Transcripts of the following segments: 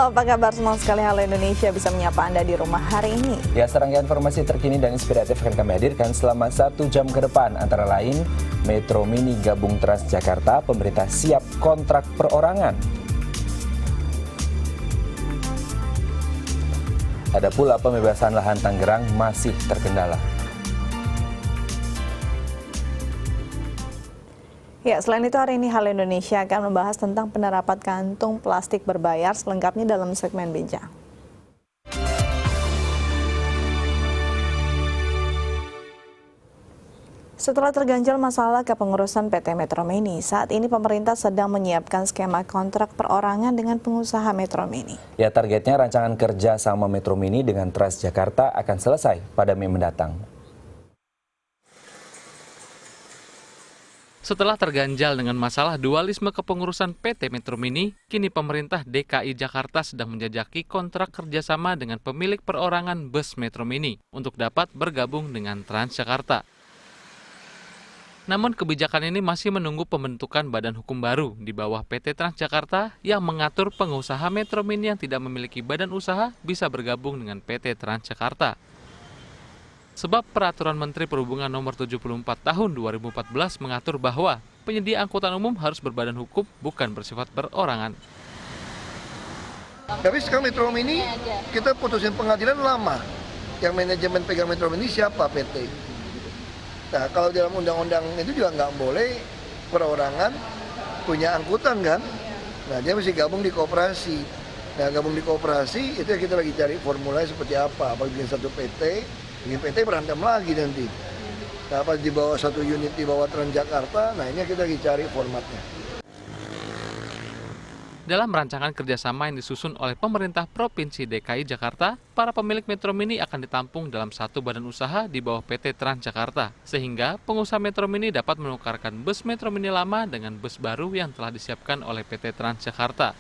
Halo, apa kabar semua sekali? Halo Indonesia bisa menyapa Anda di rumah hari ini. Ya, serangkaian informasi terkini dan inspiratif akan kami hadirkan selama 1 jam ke depan. Antara lain, Metro Mini gabung Transjakarta, pemerintah siap kontrak perorangan. Ada pula pembebasan lahan Tangerang masih terkendala. Ya, selain itu hari ini Halo Indonesia akan membahas tentang penerapan kantung plastik berbayar selengkapnya dalam segmen Bincang. Setelah terganjal masalah kepengurusan PT Metro Mini, saat ini pemerintah sedang menyiapkan skema kontrak perorangan dengan pengusaha Metro Mini. Ya, targetnya rancangan kerja sama Metro Mini dengan Transjakarta akan selesai pada Mei mendatang. Setelah terganjal dengan masalah dualisme kepengurusan PT Metro Mini, kini pemerintah DKI Jakarta sedang menjajaki kontrak kerjasama dengan pemilik perorangan bus Metro Mini untuk dapat bergabung dengan Transjakarta. Namun kebijakan ini masih menunggu pembentukan badan hukum baru di bawah PT Transjakarta yang mengatur pengusaha Metro Mini yang tidak memiliki badan usaha bisa bergabung dengan PT Transjakarta. Sebab Peraturan Menteri Perhubungan Nomor 74 Tahun 2014 mengatur bahwa penyedia angkutan umum harus berbadan hukum, bukan bersifat perorangan. Tapi sekarang Metro Mini kita putusin pengadilan lama. Yang manajemen pegang Metro Mini siapa? PT. Nah, kalau dalam undang-undang itu juga nggak boleh perorangan punya angkutan kan? Nah, dia mesti gabung di koperasi. Nah, gabung di koperasi itu yang kita lagi cari formulanya seperti apa. Apa bikin satu PT, bikin PT berantem lagi nanti. Nah, pas di bawah satu unit di bawah Transjakarta, nah ini kita lagi cari formatnya. Dalam rancangan kerjasama yang disusun oleh pemerintah Provinsi DKI Jakarta, para pemilik Metro Mini akan ditampung dalam satu badan usaha di bawah PT Transjakarta, sehingga pengusaha Metro Mini dapat menukarkan bus Metro Mini lama dengan bus baru yang telah disiapkan oleh PT Transjakarta.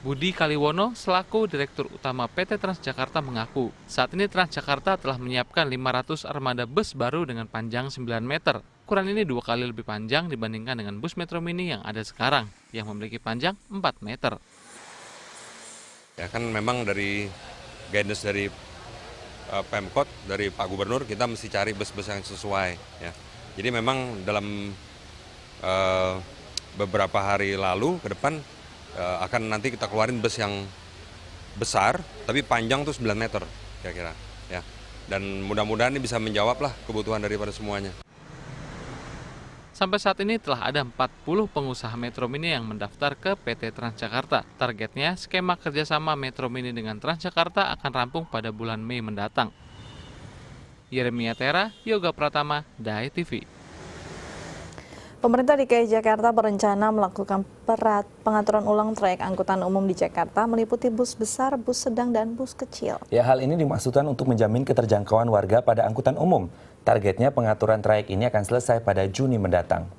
Budi Kaliwono selaku Direktur Utama PT Transjakarta mengaku, saat ini Transjakarta telah menyiapkan 500 armada bus baru dengan panjang 9 meter. Ukuran ini 2 kali lebih panjang dibandingkan dengan bus Metro Mini yang ada sekarang, yang memiliki panjang 4 meter. Ya kan memang dari guidance dari Pemkot, dari Pak Gubernur, kita mesti cari bus-bus yang sesuai. Ya. Jadi memang dalam beberapa hari lalu ke depan, akan nanti kita keluarin bus yang besar tapi panjang tuh 9 meter kira-kira ya. Dan mudah-mudahan ini bisa menjawab lah kebutuhan daripada semuanya. Sampai saat ini telah ada 40 pengusaha Metro Mini yang mendaftar ke PT Transjakarta. Targetnya skema kerjasama Metro Mini dengan Transjakarta akan rampung pada bulan Mei mendatang. Yeremia Tera, Yoga Pratama, Dai TV. Pemerintah DKI Jakarta berencana melakukan pengaturan ulang trayek angkutan umum di Jakarta meliputi bus besar, bus sedang, dan bus kecil. Ya, hal ini dimaksudkan untuk menjamin keterjangkauan warga pada angkutan umum. Targetnya pengaturan trayek ini akan selesai pada Juni mendatang.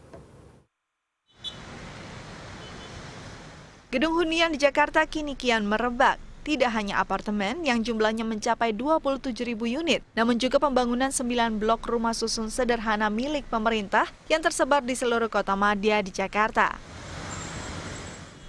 Gedung hunian di Jakarta kini kian merebak. Tidak hanya apartemen yang jumlahnya mencapai 27.000 unit, namun juga pembangunan 9 blok rumah susun sederhana milik pemerintah yang tersebar di seluruh kota madya di Jakarta.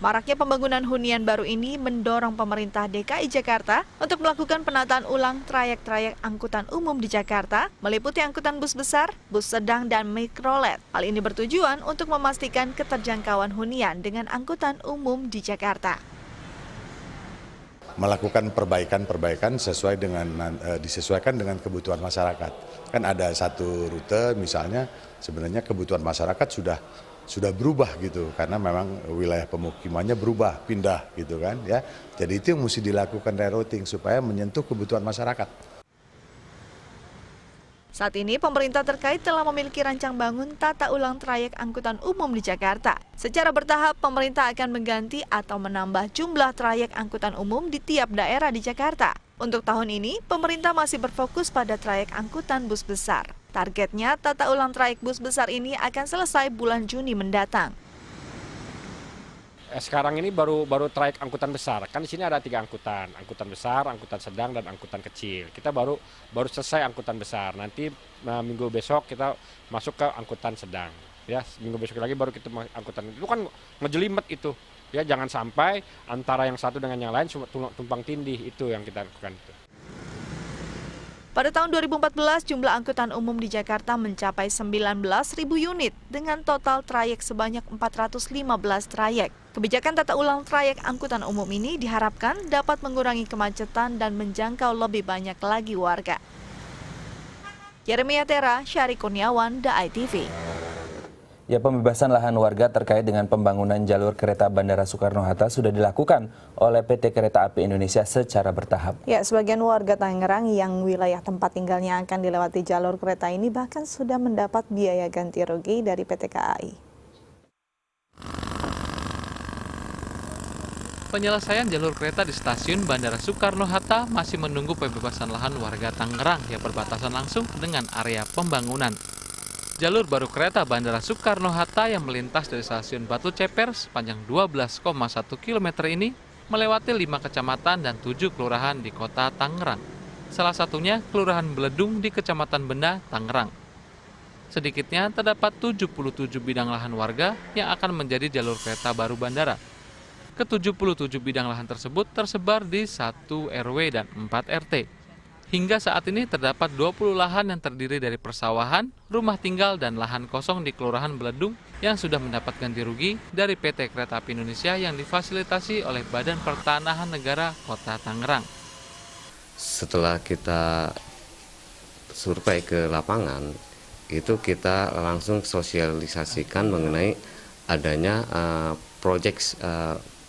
Maraknya pembangunan hunian baru ini mendorong pemerintah DKI Jakarta untuk melakukan penataan ulang trayek-trayek angkutan umum di Jakarta, meliputi angkutan bus besar, bus sedang, dan mikrolet. Hal ini bertujuan untuk memastikan keterjangkauan hunian dengan angkutan umum di Jakarta. Melakukan perbaikan sesuai dengan disesuaikan dengan kebutuhan masyarakat. Kan ada satu rute misalnya sebenarnya kebutuhan masyarakat sudah berubah gitu karena memang wilayah pemukimannya berubah, pindah gitu kan ya. Jadi itu yang mesti dilakukan rerouting supaya menyentuh kebutuhan masyarakat. Saat ini pemerintah terkait telah memiliki rancang bangun tata ulang trayek angkutan umum di Jakarta. Secara bertahap pemerintah akan mengganti atau menambah jumlah trayek angkutan umum di tiap daerah di Jakarta. Untuk tahun ini, pemerintah masih berfokus pada trayek angkutan bus besar. Targetnya, tata ulang trayek bus besar ini akan selesai bulan Juni mendatang. Sekarang ini baru trayek angkutan besar. Kan di sini ada 3 angkutan besar, angkutan sedang, dan angkutan kecil. Kita baru selesai angkutan besar. Nanti minggu besok kita masuk ke angkutan sedang. Ya, minggu besok lagi baru kita angkutan. Itu kan ngejelimet itu. Ya jangan sampai antara yang satu dengan yang lain tumpang tindih, itu yang kita lakukan. Pada tahun 2014, jumlah angkutan umum di Jakarta mencapai 19.000 unit dengan total trayek sebanyak 415 trayek. Kebijakan tata ulang trayek angkutan umum ini diharapkan dapat mengurangi kemacetan dan menjangkau lebih banyak lagi warga. Yeremia Tera, Syari Kurniawan, The ITV. Ya, pembebasan lahan warga terkait dengan pembangunan jalur kereta Bandara Soekarno-Hatta sudah dilakukan oleh PT Kereta Api Indonesia secara bertahap. Ya, sebagian warga Tangerang yang wilayah tempat tinggalnya akan dilewati jalur kereta ini bahkan sudah mendapat biaya ganti rugi dari PT KAI. Penyelesaian jalur kereta di stasiun Bandara Soekarno-Hatta masih menunggu pembebasan lahan warga Tangerang yang berbatasan langsung dengan area pembangunan. Jalur baru kereta Bandara Soekarno-Hatta yang melintas dari stasiun Batu Ceper sepanjang 12,1 km ini melewati 5 kecamatan dan 7 kelurahan di kota Tangerang. Salah satunya Kelurahan Beledung di Kecamatan Benda, Tangerang. Sedikitnya terdapat 77 bidang lahan warga yang akan menjadi jalur kereta baru bandara. Ke-77 bidang lahan tersebut tersebar di 1 RW dan 4 RT. Hingga saat ini terdapat 20 lahan yang terdiri dari persawahan, rumah tinggal, dan lahan kosong di Kelurahan Beledung yang sudah mendapat ganti rugi dari PT Kereta Api Indonesia yang difasilitasi oleh Badan Pertanahan Negara Kota Tangerang. Setelah kita survei ke lapangan, itu kita langsung sosialisasikan mengenai adanya proyek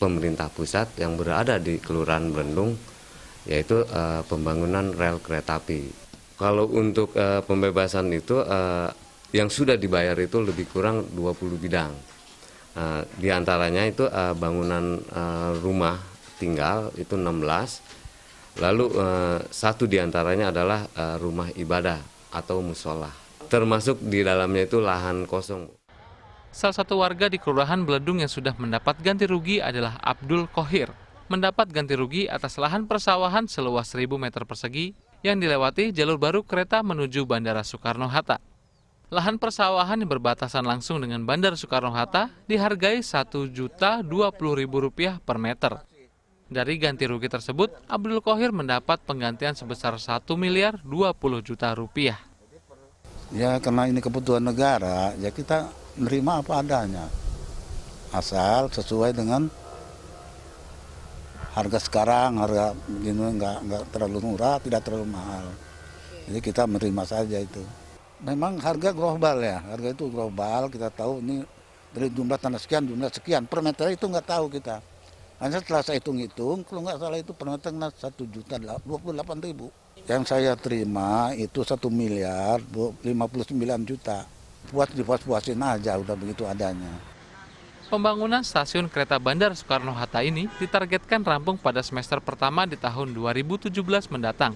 pemerintah pusat yang berada di Kelurahan Beledung, yaitu pembangunan rel kereta api. Kalau untuk pembebasan itu yang sudah dibayar itu lebih kurang 20 bidang. Di antaranya itu bangunan rumah tinggal itu 16. Lalu satu di antaranya adalah rumah ibadah atau musola. Termasuk di dalamnya itu lahan kosong. Salah satu warga di Kelurahan Beledung yang sudah mendapat ganti rugi adalah Abdul Khohir. Mendapat ganti rugi atas lahan persawahan seluas 1.000 meter persegi yang dilewati jalur baru kereta menuju Bandara Soekarno-Hatta. Lahan persawahan yang berbatasan langsung dengan Bandara Soekarno-Hatta dihargai Rp1.020.000 per meter. Dari ganti rugi tersebut, Abdul Khohir mendapat penggantian sebesar Rp1.020.000.000. Ya karena ini kebutuhan negara, ya kita menerima apa adanya. Asal sesuai dengan harga sekarang, harga begini nggak terlalu murah, tidak terlalu mahal. Jadi kita menerima saja itu. Memang harga global ya, harga itu global, kita tahu ini dari jumlah tanah sekian, jumlah sekian, per meter itu nggak tahu kita. Hanya setelah saya hitung-hitung, kalau nggak salah itu per meter Rp1.028.000. Yang saya terima itu Rp1.059.000.000. Buat dipuas-puasin aja, udah begitu adanya. Pembangunan stasiun kereta Bandara Soekarno-Hatta ini ditargetkan rampung pada semester pertama di tahun 2017 mendatang.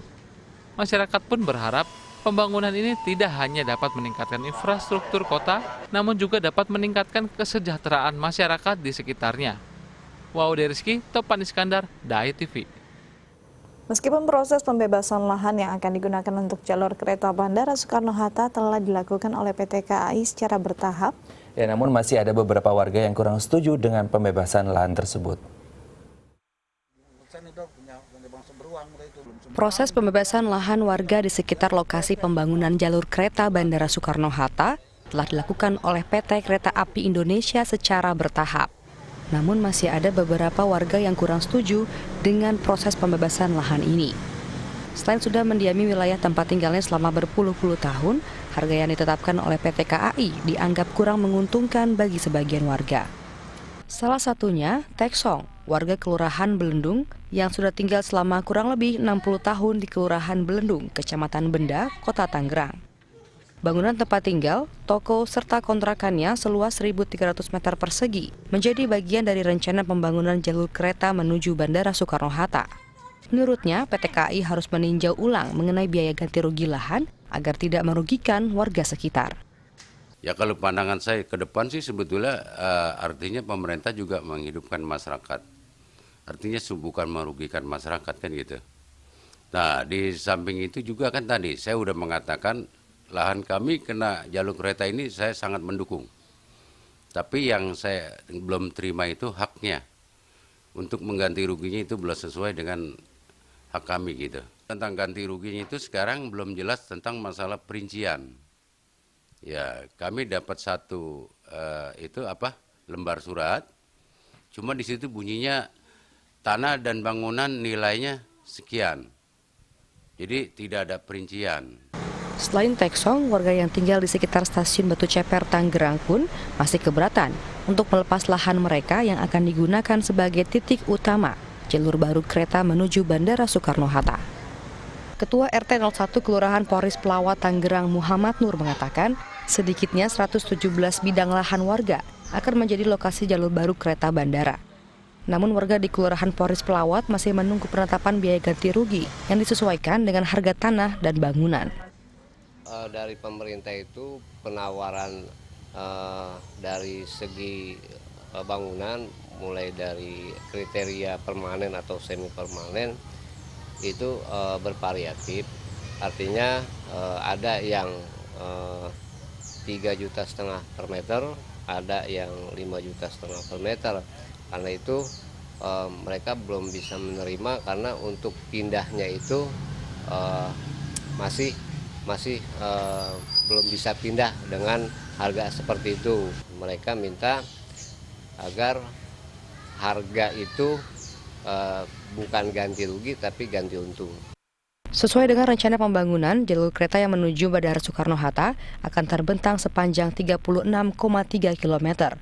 Masyarakat pun berharap pembangunan ini tidak hanya dapat meningkatkan infrastruktur kota, namun juga dapat meningkatkan kesejahteraan masyarakat di sekitarnya. Waude Rizky, Topan Iskandar, The ITV. Meskipun proses pembebasan lahan yang akan digunakan untuk jalur kereta Bandara Soekarno-Hatta telah dilakukan oleh PT KAI secara bertahap, ya, namun masih ada beberapa warga yang kurang setuju dengan pembebasan lahan tersebut. Proses pembebasan lahan warga di sekitar lokasi pembangunan jalur kereta Bandara Soekarno-Hatta telah dilakukan oleh PT Kereta Api Indonesia secara bertahap. Namun masih ada beberapa warga yang kurang setuju dengan proses pembebasan lahan ini. Selain sudah mendiami wilayah tempat tinggalnya selama berpuluh-puluh tahun, harga yang ditetapkan oleh PT KAI dianggap kurang menguntungkan bagi sebagian warga. Salah satunya Teksong, warga Kelurahan Belendung yang sudah tinggal selama kurang lebih 60 tahun di Kelurahan Belendung, Kecamatan Benda, Kota Tangerang. Bangunan tempat tinggal, toko, serta kontrakannya seluas 1.300 meter persegi menjadi bagian dari rencana pembangunan jalur kereta menuju Bandara Soekarno-Hatta. Menurutnya, PT KAI harus meninjau ulang mengenai biaya ganti rugi lahan agar tidak merugikan warga sekitar. Ya kalau pandangan saya ke depan sih sebetulnya artinya pemerintah juga menghidupkan masyarakat. Artinya bukan merugikan masyarakat kan gitu. Nah di samping itu juga kan tadi saya udah mengatakan lahan kami kena jalur kereta ini saya sangat mendukung. Tapi yang saya belum terima itu haknya. untuk mengganti ruginya itu belum sesuai dengan hak kami gitu. Tentang ganti ruginya itu sekarang belum jelas tentang masalah perincian. Ya, kami dapat satu lembar surat. Cuma di situ bunyinya tanah dan bangunan nilainya sekian. Jadi tidak ada perincian. Selain Teksong, warga yang tinggal di sekitar stasiun Batu Ceper, Tangerang pun masih keberatan untuk melepas lahan mereka yang akan digunakan sebagai titik utama jalur baru kereta menuju Bandara Soekarno-Hatta. Ketua RT 01 Kelurahan Poris Pelawat, Tangerang, Muhammad Nur mengatakan sedikitnya 117 bidang lahan warga akan menjadi lokasi jalur baru kereta bandara. Namun warga di Kelurahan Poris Pelawat masih menunggu penetapan biaya ganti rugi yang disesuaikan dengan harga tanah dan bangunan. Dari pemerintah itu penawaran dari segi bangunan mulai dari kriteria permanen atau semi permanen itu bervariatif. Artinya ada yang 3,5 juta per meter, ada yang 5,5 juta per meter. Karena itu mereka belum bisa menerima karena untuk pindahnya itu masih belum bisa pindah dengan harga seperti itu. Mereka minta agar harga itu bukan ganti rugi tapi ganti untung. Sesuai dengan rencana pembangunan, jalur kereta yang menuju Bandara Soekarno-Hatta akan terbentang sepanjang 36,3 km.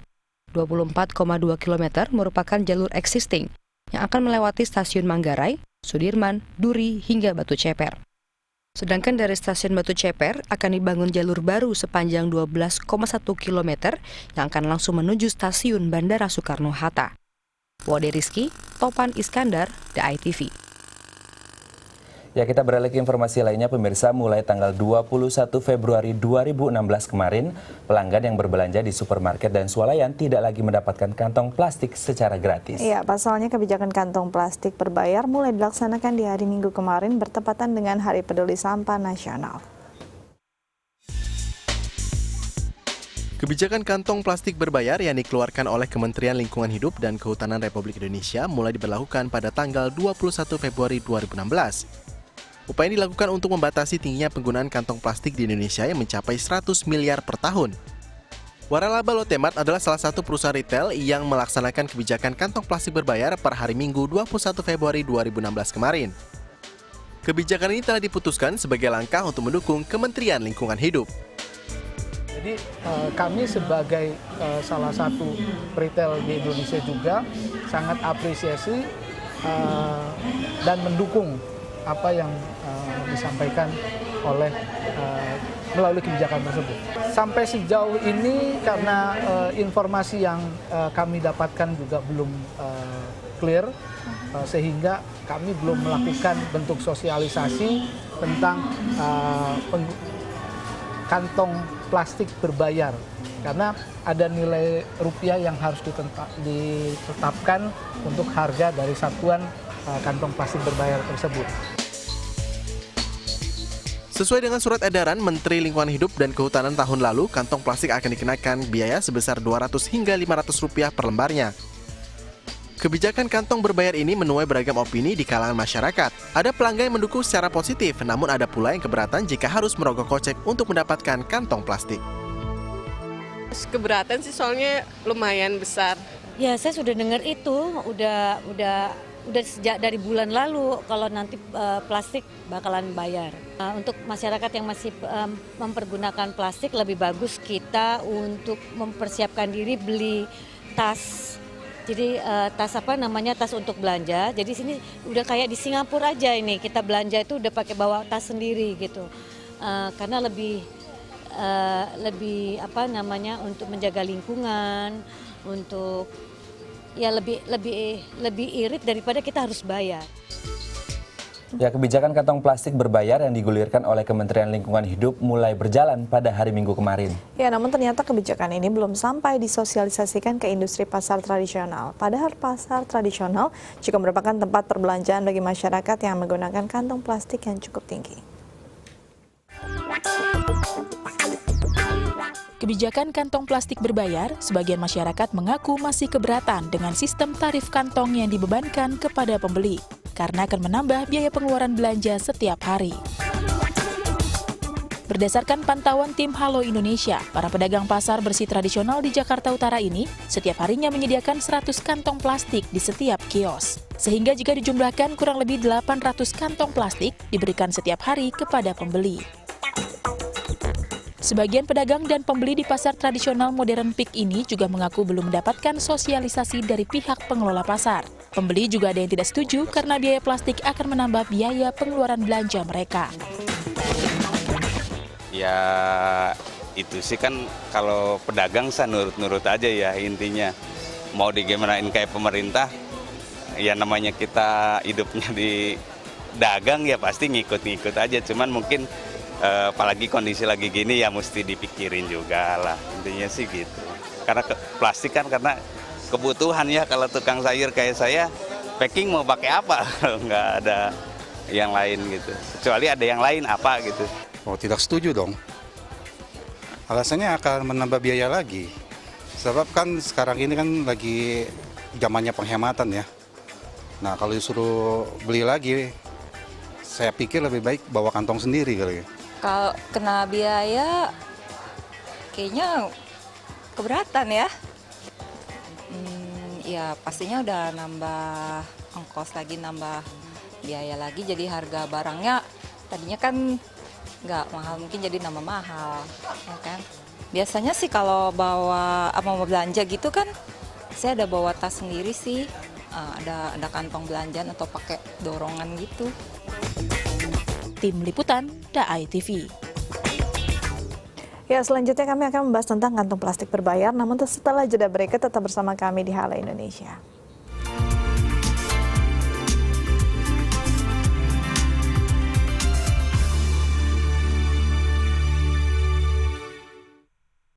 24,2 km merupakan jalur existing yang akan melewati stasiun Manggarai, Sudirman, Duri, hingga Batu Ceper. Sedangkan dari stasiun Batu Ceper akan dibangun jalur baru sepanjang 12,1 km yang akan langsung menuju stasiun Bandara Soekarno-Hatta. Wode Rizky, Topan Iskandar, The ITV. Ya, kita beralih ke informasi lainnya, pemirsa. Mulai tanggal 21 Februari 2016 kemarin, pelanggan yang berbelanja di supermarket dan swalayan tidak lagi mendapatkan kantong plastik secara gratis. Iya, pasalnya kebijakan kantong plastik berbayar mulai dilaksanakan di hari Minggu kemarin bertepatan dengan Hari Peduli Sampah Nasional. Kebijakan kantong plastik berbayar yang dikeluarkan oleh Kementerian Lingkungan Hidup dan Kehutanan Republik Indonesia mulai diberlakukan pada tanggal 21 Februari 2016. Upaya ini dilakukan untuk membatasi tingginya penggunaan kantong plastik di Indonesia yang mencapai 100 miliar per tahun. Waralaba Lotte Mart adalah salah satu perusahaan retail yang melaksanakan kebijakan kantong plastik berbayar per hari Minggu 21 Februari 2016 kemarin. Kebijakan ini telah diputuskan sebagai langkah untuk mendukung Kementerian Lingkungan Hidup. Jadi kami sebagai salah satu retail di Indonesia juga sangat apresiasi dan mendukung apa yang disampaikan oleh melalui kebijakan tersebut. Sampai sejauh ini karena informasi yang kami dapatkan juga belum clear, sehingga kami belum melakukan bentuk sosialisasi tentang kantong plastik berbayar. Karena ada nilai rupiah yang harus ditetapkan untuk harga dari satuan kantong plastik berbayar tersebut. Sesuai dengan surat edaran Menteri Lingkungan Hidup dan Kehutanan tahun lalu, kantong plastik akan dikenakan biaya sebesar Rp200 hingga Rp500 per lembarnya. Kebijakan kantong berbayar ini menuai beragam opini di kalangan masyarakat. Ada pelanggan yang mendukung secara positif, namun ada pula yang keberatan jika harus merogoh kocek untuk mendapatkan kantong plastik. Keberatan sih soalnya lumayan besar. Ya, saya sudah dengar itu, udah sejak dari bulan lalu kalau nanti plastik bakalan bayar. Untuk masyarakat yang masih mempergunakan plastik, lebih bagus kita untuk mempersiapkan diri beli tas. Jadi tas untuk belanja. Jadi sini udah kayak di Singapura aja ini, kita belanja itu udah pakai bawa tas sendiri gitu. Karena lebih untuk menjaga lingkungan, untuk ya lebih irit daripada kita harus bayar. Ya, kebijakan kantong plastik berbayar yang digulirkan oleh Kementerian Lingkungan Hidup mulai berjalan pada hari Minggu kemarin. Ya, namun ternyata kebijakan ini belum sampai disosialisasikan ke industri pasar tradisional. Padahal pasar tradisional juga merupakan tempat perbelanjaan bagi masyarakat yang menggunakan kantong plastik yang cukup tinggi. Kebijakan kantong plastik berbayar, sebagian masyarakat mengaku masih keberatan dengan sistem tarif kantong yang dibebankan kepada pembeli, karena akan menambah biaya pengeluaran belanja setiap hari. Berdasarkan pantauan tim Halo Indonesia, para pedagang pasar bersih tradisional di Jakarta Utara ini setiap harinya menyediakan 100 kantong plastik di setiap kios. Sehingga jika dijumlahkan kurang lebih 800 kantong plastik diberikan setiap hari kepada pembeli. Sebagian pedagang dan pembeli di pasar tradisional Modern Peak ini juga mengaku belum mendapatkan sosialisasi dari pihak pengelola pasar. Pembeli juga ada yang tidak setuju karena biaya plastik akan menambah biaya pengeluaran belanja mereka. Ya itu sih kan kalau pedagang saya nurut-nurut aja ya intinya. Mau digimanain kayak pemerintah, ya namanya kita hidupnya di dagang ya pasti ngikut-ngikut aja. Cuman mungkin apalagi kondisi lagi gini ya mesti dipikirin juga lah. Intinya sih gitu. Karena plastik kan karena kebutuhan ya, kalau tukang sayur kayak saya packing mau pakai apa kalau nggak ada yang lain gitu. Kecuali ada yang lain apa gitu. Oh, tidak setuju dong. Alasannya akan menambah biaya lagi. Sebab kan sekarang ini kan lagi zamannya penghematan ya. Nah, kalau disuruh beli lagi, saya pikir lebih baik bawa kantong sendiri kali ya. Kalau kena biaya, kayaknya keberatan ya. Ya pastinya udah nambah ongkos lagi, nambah biaya lagi. Jadi harga barangnya tadinya kan nggak mahal, mungkin jadi nambah mahal, ya kan? Biasanya sih kalau mau belanja gitu kan, saya ada bawa tas sendiri sih, ada kantong belanjaan atau pakai dorongan gitu. Tim Liputan, DAI TV. Ya, selanjutnya kami akan membahas tentang kantong plastik berbayar, namun setelah jeda berikut tetap bersama kami di Halo Indonesia.